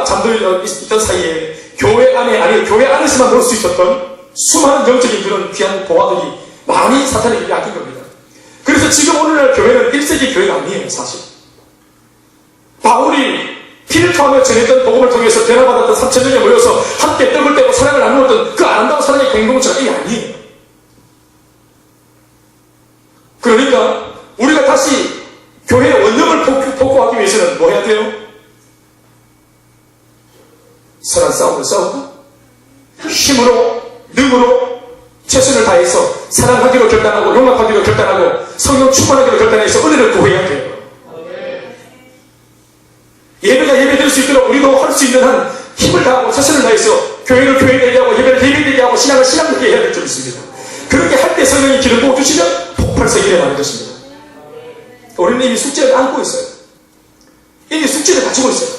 잠들어 있던 사이에 교회 안에, 아니 교회 안에서만 볼 수 있었던 수많은 영적인 그런 귀한 보화들이 많이 사탄에게 뺏긴 겁니다. 그래서 지금 오늘날 교회는 1세기 교회가 아니에요, 사실. 바울이 피를 토하며 전했던 복음을 통해서 변화받았던 3,000명이 모여서 함께 떡을 떼고 사랑을 나누었던 그 아름다운 사랑의 공동체가 이게 아니에요. 그러니까 우리가 다시 교회의 원념을 복구하기 위해서는 뭐 해야 돼요? 선한 싸움을 싸우고 힘으로, 능으로 최선을 다해서 사랑하기로 결단하고 용납하기로 결단하고 성령 충만하기로 결단해서 은혜를 구해야 돼요. 예배가 예배될 수 있도록 우리도 할 수 있는 한 힘을 다하고 최선을 다해서 교회를 교회되게 하고 예배를 예배되게 하고 신앙을 신앙되게 해야 될 줄 믿습니다. 그렇게 할 때 성령이 기름 부어주시면 폭발성이 일어나는 것입니다. 우리는 이미 숙제를 안고 있어요. 이미 숙제를 가지고 있어요.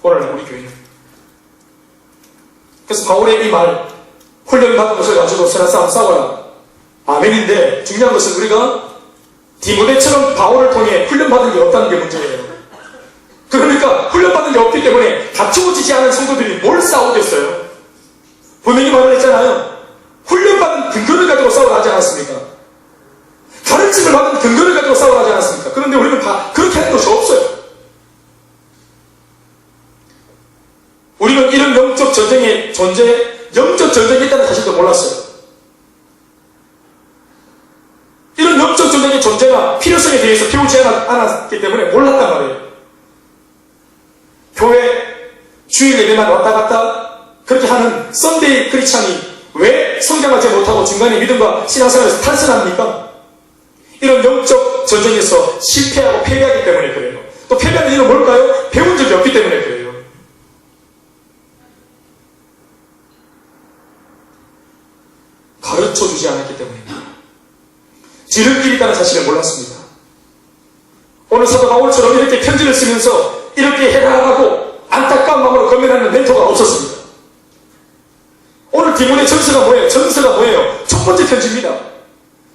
오늘날 우리 교회는. 그래서 바울의 이 말, 훈련받은 것을 가지고 선한 싸움 싸워라. 아멘인데 중요한 것은 우리가 디모데처럼 바울을 통해 훈련받은 게 없다는 게 문제예요. 그러니까 훈련받은 게 없기 때문에 갖추어지지 않은 성도들이 뭘 싸우겠어요? 분명히 말을 했잖아요. 훈련받은 근거를 가지고 싸우라 하지 않았습니까? 가르침을 받은 근거를 가지고 싸우라 하지 않았습니까? 그런데 우리는 다 그렇게 하는 것이 없어요. 우리는 이런 영적 전쟁의 영적 전쟁이 있다는 사실도 몰랐어요. 이런 영적 전쟁의 존재나 필요성에 대해서 배우지 않았기 때문에 몰랐단 말이에요. 교회 주일 예배만 왔다 갔다 그렇게 하는 썬데이 크리스찬이 왜 성장하지 못하고 중간에 믿음과 신앙생활에서 탈선합니까? 이런 영적 전쟁에서 실패하고 패배하기 때문에 그래요. 또 패배하는 이유는 뭘까요? 배운 적이 없기 때문에 그래요. 가르쳐주지 않았기 때문입니다. 지름길이 있다는 사실을 몰랐습니다. 오늘 사도 바울처럼 이렇게 편지를 쓰면서 이렇게 해라하고 안타까운 마음으로 건면하는 멘토가 없었습니다. 오늘 디모데 전서가 뭐예요? 전서가 뭐예요? 첫 번째 편지입니다.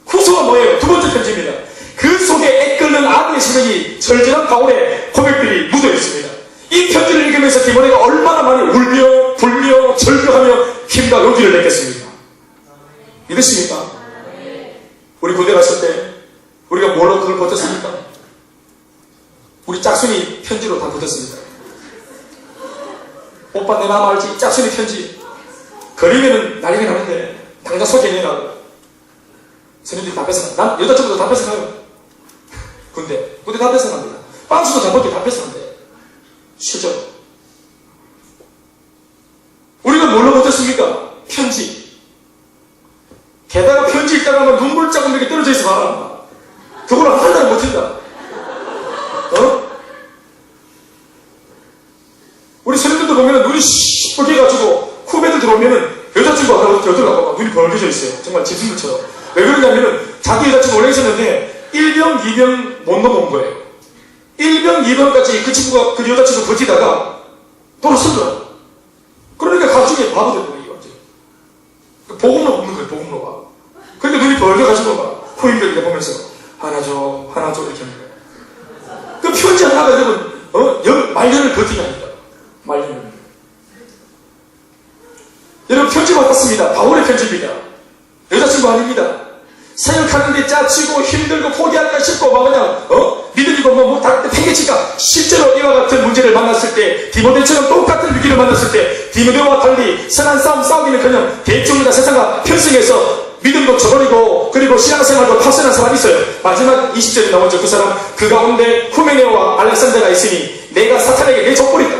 후서가 뭐예요? 두 번째 편지입니다. 그 속에 애끓는 아들의 심령이 절절한 바울의 고백들이 묻어 있습니다. 이 편지를 읽으면서 디모데가 얼마나 많이 울며 불며 절규하며 힘과 용기를 냈겠습니까? 믿으십니까? 우리 군대 갔을 때 우리가 뭘로 그걸 버텼습니까? 우리 짝순이 편지로 다 버텼습니다. 오빠 내 마음 알지? 짝순이 편지 거리면은 난리가 나는데 당장 소개해내라고 선생님들이 다 뺏어가. 난 여자친구도 다 뺏어가요. 군대 다 뺏어갑니다. 빵수도 전봇대 다 뺏어간대. 실제로 우리가 뭘로 버텼습니까? 편지. 게다가 편지 읽다가 하면 눈물 자국 이렇게 떨어져 있어 봐라. 그걸 한 달을 버틴다. 우리 선생님들도 보면은 눈이 시뻘게 해가지고 후배들 들어오면은 여자친구가 여들라고 눈이 벌겨져 있어요. 정말 짐승들처럼. 왜 그러냐면은 자기 여자친구 원래 있었는데 1병, 2병 못 넘어온 거예요. 1병, 2병까지 그 친구가 그 여자친구 버티다가 돌아서더라고. 그러니까 가족이 바보 된 거예요. 복음로 없는 거예요. 복음로가. 그러니까 눈이 벌겨가지고 막 후임들 이렇게 보면서 하나 줘 이렇게 하는 거예요. 그 편지 하나가 여러분 말년을 버티게 합니다. 말년을. 여러분 편지 받았습니다. 바울의 편지입니다. 여자친구 아닙니다. 사역하는데 짜치고 힘들고 포기할까 싶고 막 그냥 믿음이고 다 팽개칠까. 실제로 이와 같은 문제를 만났을 때 디모데처럼 똑같은 위기를 만났을 때 디모데와 달리 선한 싸움 싸우기는커녕 대충이나 세상과 편승해서 믿음도 저버리고 그리고 신앙생활도 파선한 사람이 있어요. 마지막 20절에 나오죠. 그 사람 그 가운데 후메네오와 알렉산더가 있으니 내가 사탄에게 내 족보리다.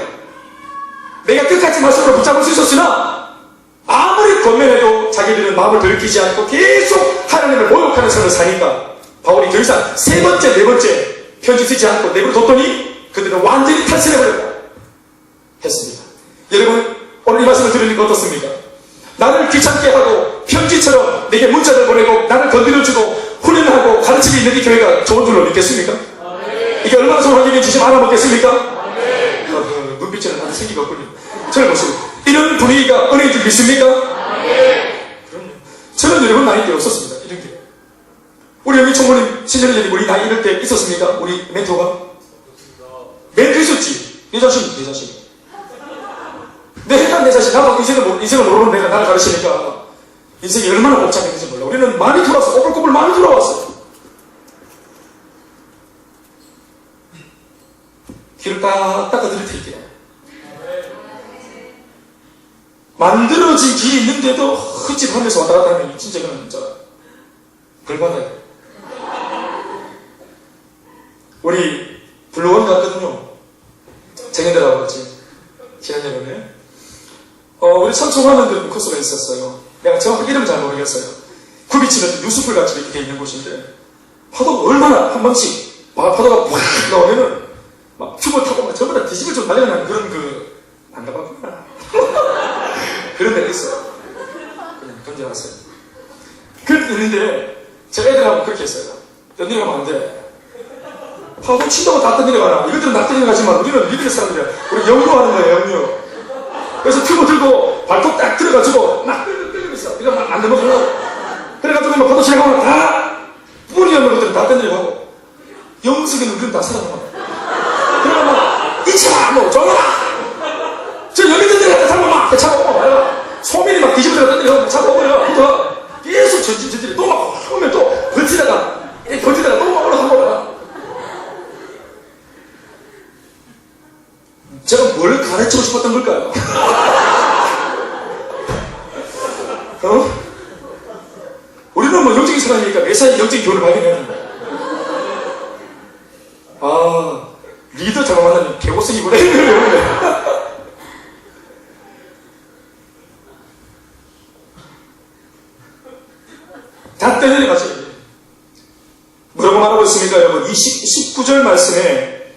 내가 끝까지 말씀으로 붙잡을 수 있었으나 아무리 권면해도 자기들은 마음을 돌이키지 않고 계속 하나님을 모욕하는 삶을 사니까 바울이 더 이상 세 번째, 네 번째 편지 쓰지 않고 내버려뒀더니 그들은 완전히 탈선해버렸다 했습니다. 여러분 오늘 이 말씀을 들으니까 어떻습니까? 나를 귀찮게 하고 편지처럼 내게 문자를 보내고 나를 건드려주고 훈련하고 가르침이 있는 이 교회가 좋은 줄로 믿겠습니까? 이게 얼마나 좋은 환경인지 지금 알아먹겠습니까? 눈빛에는 나는 생기가 없군요. 저를 보시고 이런 분위기가 은혜인 줄 믿습니까? 그럼요. 저는 여러분 나이 때 없었습니다. 이런 게. 우리 여기 총무님 신전님 우리 나이 이럴 때 있었습니까? 우리 멘토가? 멘토 있었지. 내 자신. 내가 내 자신, 나도 인생을 모르는 내가 나를 가르치니까 인생이 얼마나 복잡했는지 몰라. 우리는 많이 돌아왔어. 꼬불꼬불 많이 돌아왔어. 길을 딱 닦아드릴 테니까. 만들어진 길이 있는데도 흠집하면서 왔다 갔다 하면 진짜 이거는 진짜 벌받아야 돼. 우리 블루원 갔거든요. 쟁여들하고 같이 지난 여름에 우리 천총하는 코스가 있었어요. 내가 정확히 이름은 잘 모르겠어요. 굽이치는 유수풀 같이 이렇게 돼 있는 곳인데 파도가 얼마나 한 번씩 파도가 팍 나오면은 막 튜브 타고 막 전부 다 뒤집어 좀 날려나는 그런 안 가봤구나. 그런 데가 있어요. 그냥 던져놨어요. 그렇게 있는데 제가 애들하고 그렇게 했어요. 던져가면 안 돼. 파도 친다고 다 던져가라. 이것들은 다 던져가지만 우리는 리듬의 사람들이야. 우리 영유 하는 거예요, 영유. 그래서 튜브 들고 발톱 딱 들어가지고 막 끌고 있어. 이거 막 안 넘어가고. 그래가지고 막 파도 시작하면 다 뿌리 없는 것들은 다 던져가고. 영숙이는 우리는 다 살아남아. 그러면 막 이차 뭐 저거라. 저 여기 던져가 잡아봐. 잡아봐. 말해봐. 소민이 막 뒤집어 던져가 잡아버려. 계속 전진전진이 또 막 하면 또 버티다가 또 막 올라가고. 제가 뭘 가르치고 싶었던 걸까요? 우리는 뭐 영적인 사람이니까 매사에 영적인 교훈을 발견해야 된다. 리더 잘못 만나면 개고생이구나. 다 때려가지. 뭐라고 말하고 있습니까, 여러분? 이 19절 말씀에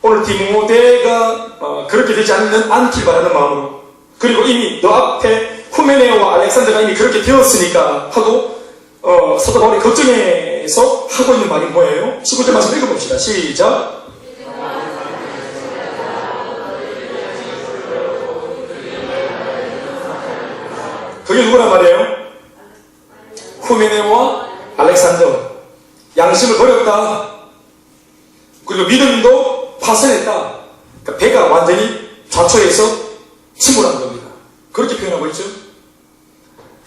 오늘 디모데가 그렇게 되지 않길 바라는 마음으로, 그리고 이미 너 앞에 후메네오와 알렉산더가 이미 그렇게 되었으니까 하고 사도 바울이 걱정해서 하고 있는 말이 뭐예요? 19절 말씀 읽어봅시다. 시작. 그게 누구란 말이에요? 후메네오와 알렉산더. 양심을 버렸다. 그리고 믿음도 파산했다. 그러니까 배가 완전히 좌초해서 침몰한 겁니다. 그렇게 표현하고 있죠.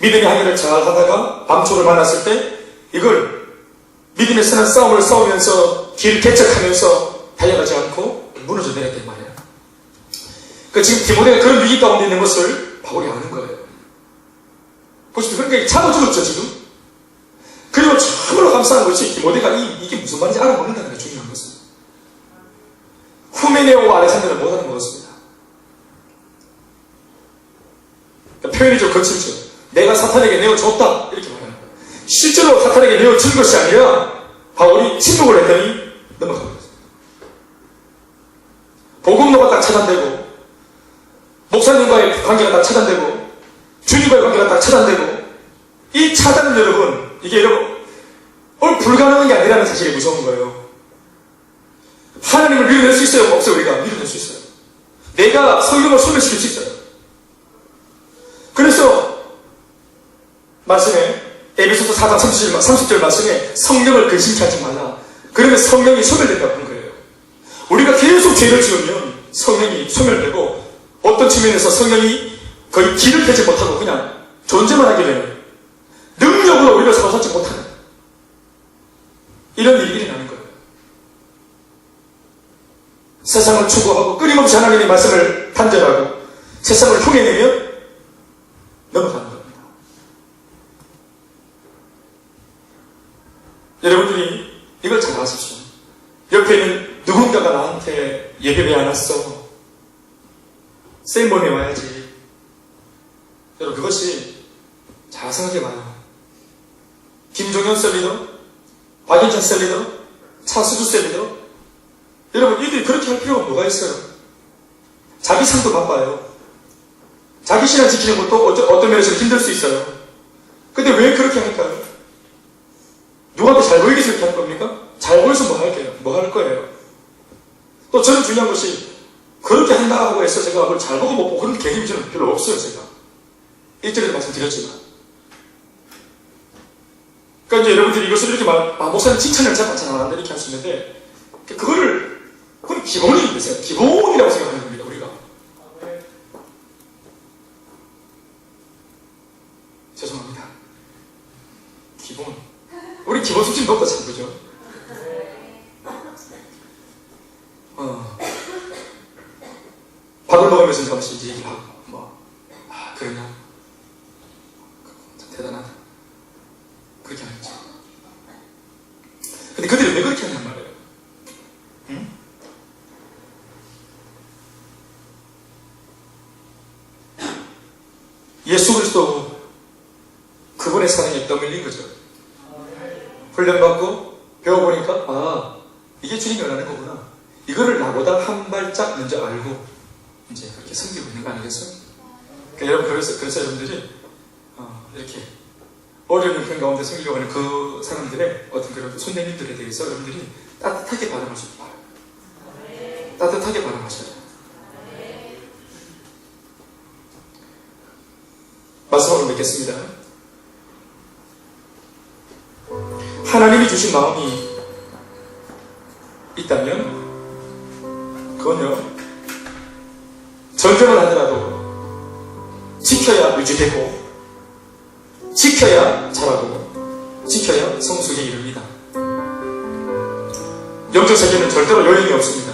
믿음의 항해를 잘 하다가 밤초를 만났을 때 이걸 믿음의 선한 싸움을 싸우면서 길 개척하면서 달려가지 않고 무너져 내렸단 말이에요. 그러니까 지금 디모데가 그런 위기 가운데 있는 것을 바울이 아는 거예요. 보십시오. 그러니까 잡아주었죠 지금. 그리고 참으로 감사한 것이 디모데가 이게 무슨 말인지 알아먹는다는 게 중요한 것은. 후메네오와 알렉산더는 못 알아먹었습니다. 그러니까 표현이 좀 거칠죠. 내가 사탄에게 내어줬다 이렇게 말하는 거예요. 실제로 사탄에게 내어준 것이 아니라 바울이 침묵을 했더니 넘어가고 있어요. 복음로가 딱 차단되고 목사님과의 관계가 딱 차단되고 주님과의 관계가 딱 차단되고, 이 차단은 여러분, 이게 여러분 불가능한 게 아니라는 사실이 무서운 거예요. 하나님을 밀어낼 수 있어요? 없어요? 우리가 밀어낼 수 있어요. 내가 성경을 소멸시킬 수 있어요. 그래서 말씀에 에베소서 4장 30절 말씀에 성령을 근심케 하지 말라. 그러면 성령이 소멸된다고 하는 거예요. 우리가 계속 죄를 지으면 성령이 소멸되고, 어떤 측면에서 성령이 거의 길을 펴지 못하고 그냥 존재만 하게 되는, 능력으로 우리를 사로잡지 못하는 이런 일이 일어나는 거예요. 세상을 추구하고 끊임없이 하나님의 말씀을 단절하고 세상을 흉내내면 넘어가는 겁니다. 여러분들이 이걸 잘 아십시오. 옆에 있는 누군가가 나한테 예배 왜 안 왔어? 쌤몸에 와야지. 여러분 그것이 잘 생각해봐요. 김종현 셀리더, 박인찬 셀리더, 차수주 셀리더, 여러분 이들이 그렇게 할 필요가 뭐가 있어요? 자기 삶도 바빠요. 자기 신앙 지키는 것도 어떤 면에서 힘들 수 있어요. 근데 왜 그렇게 할까요? 누구한테 잘 보이기 위해서 그렇게 할 겁니까? 잘 보여서 뭐 할게요? 뭐 할 거예요? 또 저는 중요한 것이, 그렇게 한다고 해서 제가 그걸 잘 보고 못 보고 그런 개념이 저는 별로 없어요. 제가 1절에도 말씀드렸지만, 그러니까 이제 여러분들이 이것을 이렇게 목사님 칭찬을 잘 받잖아 이렇게 할 수 있는데, 그건 기본이라고 생각합니다. 우리가 먹으면서 이제 이제 얘기를 하고, 그러냐? 참 대단하다. 그렇게 하는 거죠. 근데 그들이 왜 그렇게 하냔 말이에요? 응? 예수 그리스도 그분의 사랑에 떠밀린 거죠. 훈련받고 배워보니까 이게 주님이 원하는 거구나. 이거를 나보다 한 발짝 먼저 알고 이제 그렇게 섬기고 있는 거 아니겠어요? 그러니까 여러분 그래서 여러분들이 이렇게 어려운 형편 가운데 섬기려고 하는 그 사람들의 어떤 그런 손님들에 대해서 여러분들이 따뜻하게 바라보셔야 돼요. 따뜻하게 바라보셔야 돼요. 말씀으로 맺겠습니다. 하나님이 주신 마음이 있다면 그건요 전쟁을 하더라도 지켜야 유지되고 지켜야 자라고 지켜야 성숙에 이릅니다. 영적 세계는 절대로 요령이 없습니다.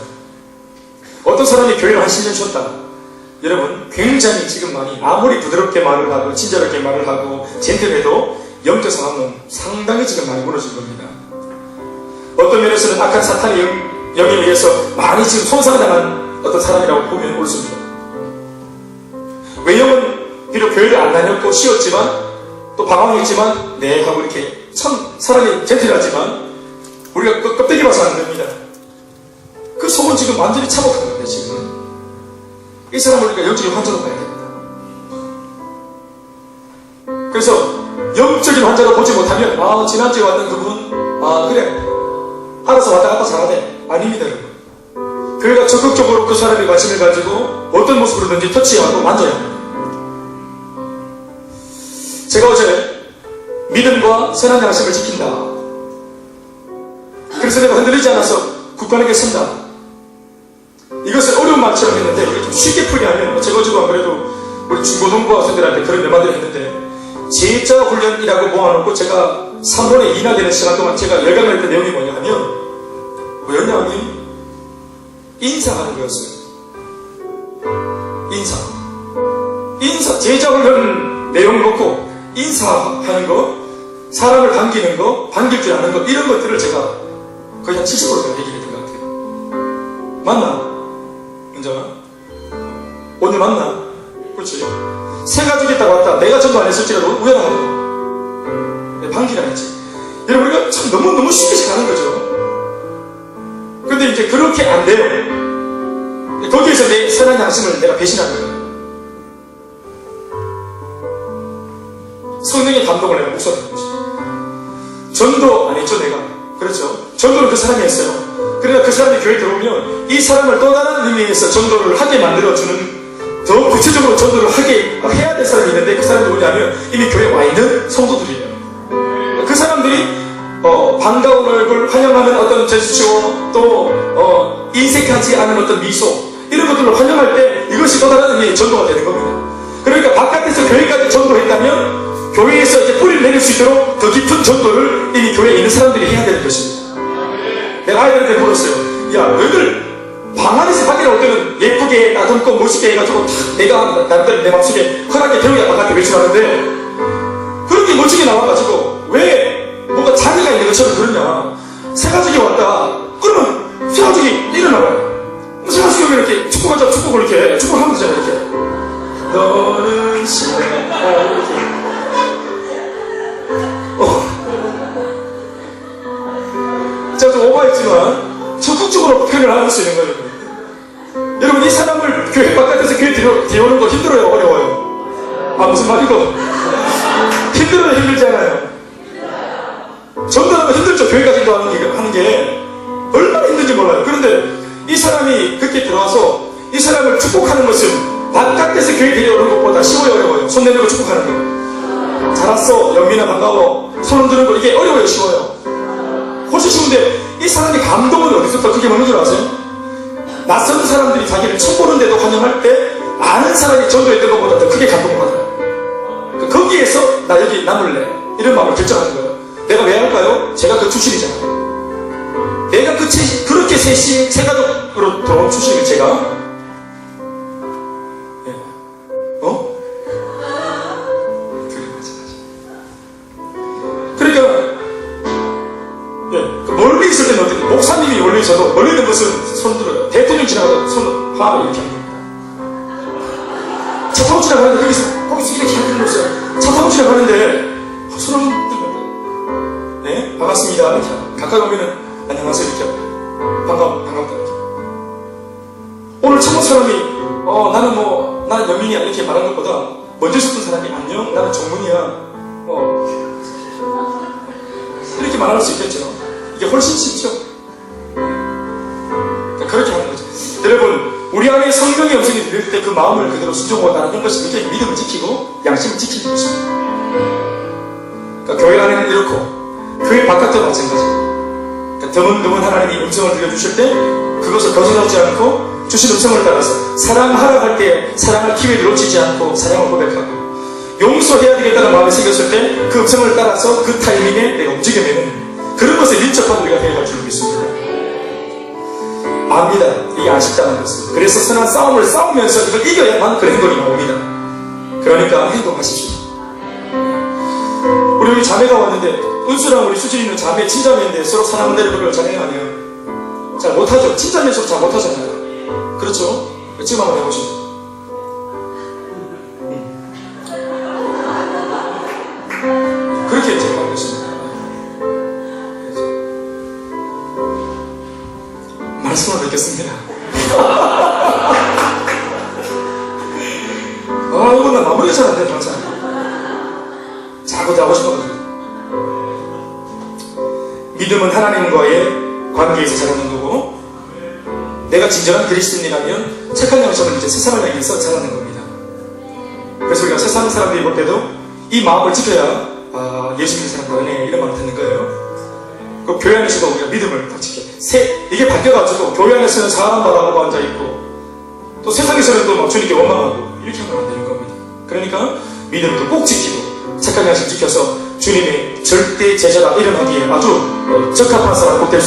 어떤 사람이 교회를 한 10년 쉬었다. 여러분 굉장히 지금 많이 아무리 부드럽게 말을 하고 친절하게 말을 하고 젠틀해도 영적 상황은 상당히 지금 많이 무너진 겁니다. 어떤 면에서는 악한 사탄의 영에 의해서 많이 지금 손상당한 어떤 사람이라고 보면 옳습니다. 외형은 비록 교회를 안 다녔고 쉬었지만 또 방황했지만 네 하고 이렇게 참 사람이 젠틀하지만 우리가 그 껍데기 봐서 안 됩니다. 그 속은 지금 완전히 참혹한 겁니다. 지금 이 사람을 우리가 영적인 환자로 봐야 됩니다. 그래서 영적인 환자로 보지 못하면 지난주에 왔던 그분 그래 알아서 왔다 갔다 잘하네. 아닙니다. 여러분 교회가 적극적으로 그 사람의 관심을 가지고 어떤 모습으로든지 터치하고 만져야 합니다. 제가 어제 믿음과 선한 양심을 지킨다. 그래서 내가 흔들리지 않아서 국가에게 선다. 이것을 어려운 말처럼 했는데 우리 좀 쉽게 풀이하면 제가 어제도 안 그래도 우리 중고등부 학생들한테 그런 몇 했는데 제자 훈련이라고 모아놓고 제가 3분의 2나 되는 시간 동안 제가 열강을 했던 내용이 뭐냐 하면 뭐였냐면 인사하는 거였어요. 인사 제자 훈련 내용을 놓고 인사하는 거, 사람을 반기는 거, 반길 줄 아는 거 이런 것들을 제가 거의 한 70% 제가 얘기를 했던 것 같아요. 맞나? 은정아? 오늘 맞나? 그렇지. 세 가족이있다고 왔다. 내가 전도 안 했을지라도 우연하고 반기라 했지. 여러분 우리가 참 너무 쉽게 생각하는 거죠. 근데 이제 그렇게 안 돼요. 거기에서 내 선한 양심을 내가 배신한 거예요. 성령의 감동을 내가 묵살하는 거지. 전도 안 했죠 내가. 그렇죠. 전도를 그 사람이 했어요. 그러니까 그 사람이 교회에 들어오면 이 사람을 또 다른 의미에서 전도를 하게 만들어주는 더 구체적으로 전도를 하게 해야 될 사람이 있는데 그 사람이 누구냐면 이미 교회에 와 있는 성도들이에요. 그 사람들이 반가운 얼굴, 환영하는 어떤 제스처, 또 인색하지 않은 어떤 미소 이런 것들을 환영할 때 이것이 또 다른 의미의 전도가 되는 겁니다. 그러니까 바깥에서 교회까지 전도했다면 교회에서 이제 뿌리를 내릴 수 있도록 더 깊은 전도를 이미 교회에 있는 사람들이 해야 되는 것입니다. 내가 아이들한테 물었어요. 야, 너희들 방 안에서 밖에 나올 때는 예쁘게 나듬고 멋있게 해가지고 내가 남들 내 맘속에 허락에 배우게 바깥에 외출하는데 그런 게 멋지게 나와가지고 왜 뭔가 자기가 있는 것처럼 그러냐. 새가족이 왔다. 그러면 새가족이 일어나봐요. 새가족이 오면 이렇게 축구하자 축구를 이렇게 축구를 하면 되잖아 이렇게. 너는 싫어 이렇게. 제가 좀 오버했지만 적극적으로 표현을 할 수 있는 거예요. 여러분 이 사람을 교회 바깥에서 교회 들여오는 거 힘들어요? 어려워요? 무슨 말이고? 힘들어요? 힘들지 않아요? 전도하는 거 힘들죠? 교회가 전도하는 게 얼마나 힘든지 몰라요. 그런데 이 사람이 그렇게 들어와서 이 사람을 축복하는 것은 바깥에서 교회 들여오는 것보다 쉬워요? 어려워요? 손 내밀고 축복하는 거. 잘 왔어 영민아 반가워 손 흔드는 거 이게 어려워요? 쉬워요? 훨씬 쉬운데 이 사람이 감동을 어디서부터 크게 먹는 줄 아세요? 낯선 사람들이 자기를 처음 보는데도 환영할 때 아는 사람이 전도했던 것보다 더 크게 감동을 받아요. 거기에서 나 여기 남을래 이런 마음을 결정하는 거예요. 내가 왜 할까요? 제가 그 출신이잖아요. 내가 그렇게 셋이 세 가족으로 들어온 출신이에요. 제가 하 이렇게 하는 겁니다. 차 타고 지나가는데 거기서 이렇게 하는 거 없어요. 차 타고 지나가는데 손을 흔들면 네 반갑습니다 이렇게 하고 가까이 오면은 안녕하세요 이렇게 하고 반갑다 이렇게. 오늘 처음 온 사람이 나는 영민이야 이렇게 말한 것보다 먼저 있었던 사람이 안녕 나는 정문이야 이렇게 말할 수 있겠죠. 이게 훨씬 쉽죠. 그렇게 하는 거죠. 여러분 우리 안에 성령의 음성이 들릴 때 그 마음을 그대로 순종하고 따르는 것이 굉장히 믿음을 지키고 양심을 지키는 것입니다. 그러니까 교회 안에는 이렇고 교회 바깥도 마찬가지입니다. 그러니까 드문드문 하나님이 음성을 들려주실 때 그것을 거절하지 않고 주신 음성을 따라서 사랑하라 할 때 사랑할 기회를 놓치지 않고 사랑을 고백하고 용서해야 되겠다는 마음이 생겼을 때 그 음성을 따라서 그 타이밍에 내가 움직여내는 그런 것에 민첩한 우리가 되어갈 줄 믿습니다. 압니다. 이게 아쉽다는 것을. 그래서 선한 싸움을 싸우면서 이걸 이겨야만 그 행동이 나옵니다. 그러니까 행동하십시오. 우리 여기 자매가 왔는데 은수랑 우리 수진이는 자매 친자매인데 서로 사랑을 내려보려고 잘해가네요. 잘 못하죠. 친자매에서 잘 못하잖아요. 그렇죠? 지금 한번 해보시죠. 그렇게 제가 하는 것입니다. 말씀을 뵙겠습니다. 이건 나 마무리가 잘 안 돼, 항상. 자꾸 하고 싶어가지고. 믿음은 하나님과의 관계에서 자라는 거고, 내가 진정한 그리스도인이라면 착한 양심은 이제 세상을 향해서 자라는 겁니다. 그래서 우리가 세상 사람들이 볼 때도 이 마음을 지켜야 예수 믿는 사람들은 이런 말을 듣는 거예요. 그 교회 안에서도 우리가 믿음을 다 지켜. 이게 바뀌어가지고 교회 안에서는 사람 바라보고 앉아있고 또 세상에서는 또 막 주님께 원망하고 이렇게 하면 안 되는 겁니다. 그러니까 믿음도 꼭 지키고 착한 양심 지켜서 주님의 절대 제자가 일어나기에 아주 적합한 사람 꼭 될 수 있습니다.